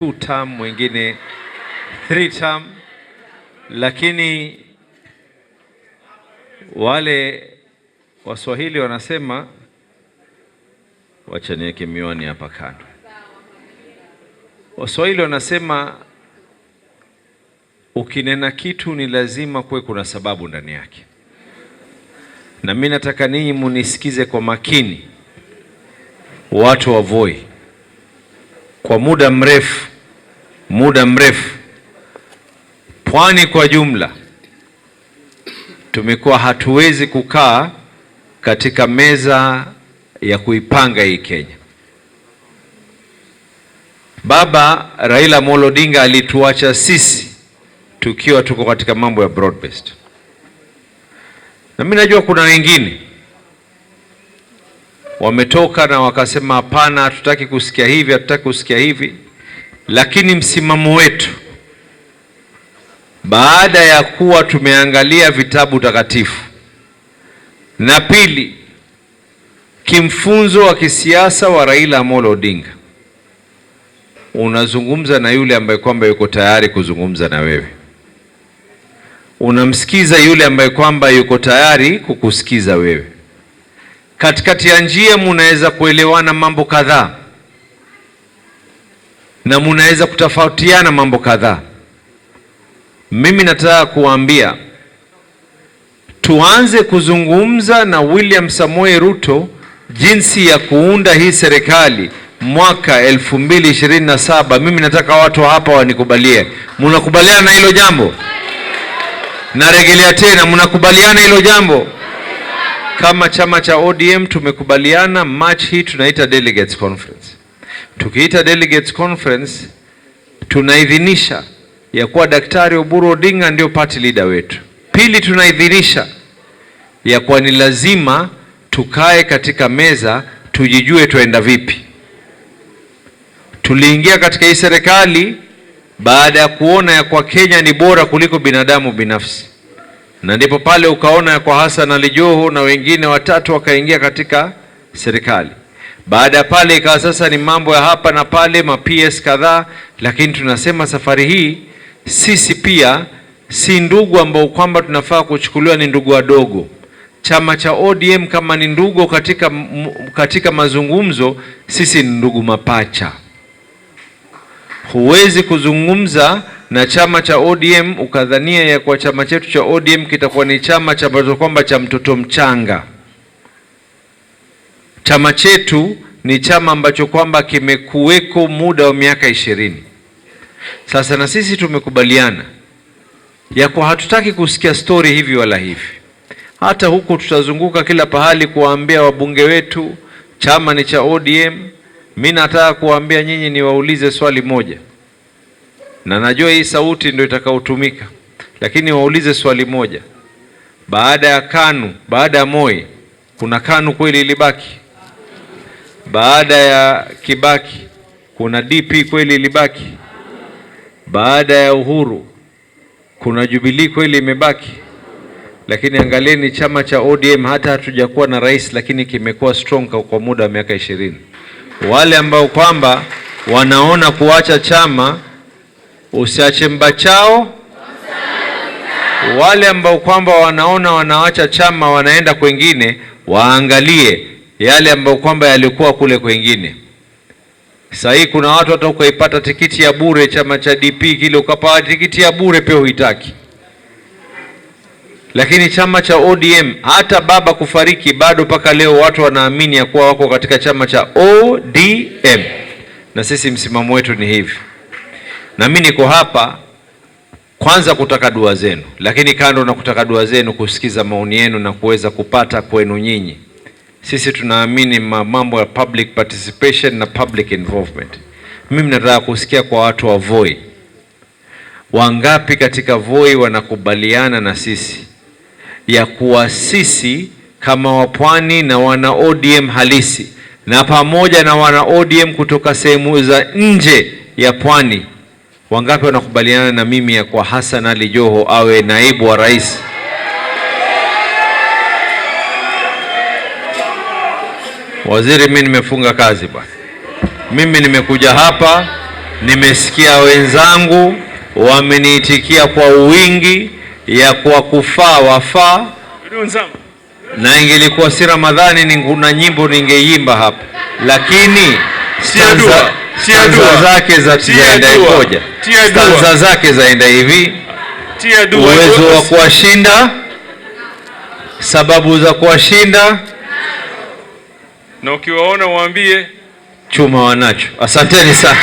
2 term, mwingine 3 term, lakini wale Waswahili wanasema, wacha niweke miwani hapa kando. Waswahili wanasema ukinena kitu ni lazima kuwe kuna sababu ndani yake, na mimi nataka ninyi munisikize kwa makini, watu wa Voi. Kwa muda mrefu Pwani kwa jumla tumekuwa hatuwezi kukaa katika meza ya kuipanga hii Kenya. Baba Raila Amolo Odinga alituacha sisi tukiwa tuko katika mambo ya broad based, na mimi najua kuna wengine wametoka na wakasema hapana, hatutaki kusikia hivi, hatutaki kusikia hivi. Lakini msimamo wetu, baada ya kuwa tumeangalia vitabu takatifu, na pili, kimfunzo wa kisiasa wa Raila Amolo Odinga, unazungumza na yule ambaye kwamba yuko tayari kuzungumza na wewe, unamsikiza yule ambaye kwamba yuko tayari kukusikiza wewe. Katikati ya njia munaweza kuelewana mambo kadhaa na munaweza kutofautiana mambo kadhaa. Mimi nataka kuambia tuanze kuzungumza na William Samoei Ruto jinsi ya kuunda hii serikali mwaka 2027. Mimi nataka watu hapa wanikubalie. Mnakubaliana na hilo jambo? Narejelea tena, mnakubaliana hilo jambo? Kama chama cha ODM tumekubaliana March hii tunaita Delegates Conference. Tukiita Delegates Conference tunaidhinisha ya kuwa Daktari Oburu Odinga ndio party leader wetu. Pili, tunaidhinisha ya kuwa ni lazima tukae katika meza tujijue tuenda vipi. Tuliingia katika hii serikali baada ya kuona ya kwa Kenya ni bora kuliko binadamu binafsi, na ndipo pale ukaona ya kwa Hassan Ali Joho na wengine watatu wakaingia katika serikali. Baada ya pale ikawa sasa ni mambo ya hapa na pale, ma-PS kadhaa. Lakini tunasema safari hii sisi pia si ndugu ambao kwamba tunafaa kuchukuliwa ni ndugu wadogo. Chama cha ODM kama ni ndugu katika mazungumzo, sisi ni ndugu mapacha. Huwezi kuzungumza na chama cha ODM ukadhania ya kwa chama chetu cha ODM kitakuwa ni chama cha kwamba cha mtoto mchanga. Chama chetu ni chama ambacho kwamba kimekuweko muda wa miaka 20. Sasa na sisi tumekubaliana ya kwa hatutaki kusikia story hivi wala hivi. Hata huku tutazunguka kila pahali kuwaambia wabunge wetu chama ni cha ODM. Mimi nataka kuwaambia nyinyi, niwaulize swali moja, na najua hii sauti ndio itakayotumika, lakini waulize swali moja. Baada ya KANU, baada ya Moi, kuna KANU kweli ilibaki? Baada ya Kibaki, kuna DP kweli ilibaki? Baada ya Uhuru, kuna Jubilee kweli imebaki? Lakini angalieni chama cha ODM, hata hatujakuwa na rais, lakini kimekuwa strong kwa muda wa miaka 20. Wale ambao kwamba wanaona kuacha chama, usiache mbachao. Wale ambao kwamba wanaona wanaacha chama wanaenda kwengine, waangalie yale ambao kwamba yalikuwa kule kwengine. Sasa hii kuna watu hata ukaipata tikiti ya bure chama cha DP kile, ukapata tikiti ya bure pia huitaki. Lakini chama cha ODM, hata baba kufariki, bado paka leo watu wanaamini ya kuwa wako katika chama cha ODM. Na sisi msimamo wetu ni hivi. Na mimi niko hapa kwanza kutaka dua zenu, lakini kando na kutaka dua zenu, kusikiza maoni yenu na kuweza kupata kwenu nyinyi. Sisi tunaamini mambo ya public participation na public involvement. Mimi nataka kusikia kwa watu wa Voi, wangapi katika Voi wanakubaliana na sisi ya kuwa sisi kama wapwani na wana ODM halisi, na pamoja na wana ODM kutoka sehemu za nje ya pwani, wangapi wanakubaliana na mimi ya kwa Hassan Ali Joho awe naibu wa rais? Waziri, mimi nimefunga kazi bwana. Mimi nimekuja hapa Nimesikia wenzangu wameniitikia kwa wingi ya kwa kufaa wafaa, na ingelikuwa si Ramadhani kuna nyimbo ningeimba hapa, lakini stanza zake zaenda moja, stanza zake zaenda hivi: uwezo wa kuwashinda, sababu za kuwashinda, na ukiwaona waambie chuma wanacho. Asanteni sana.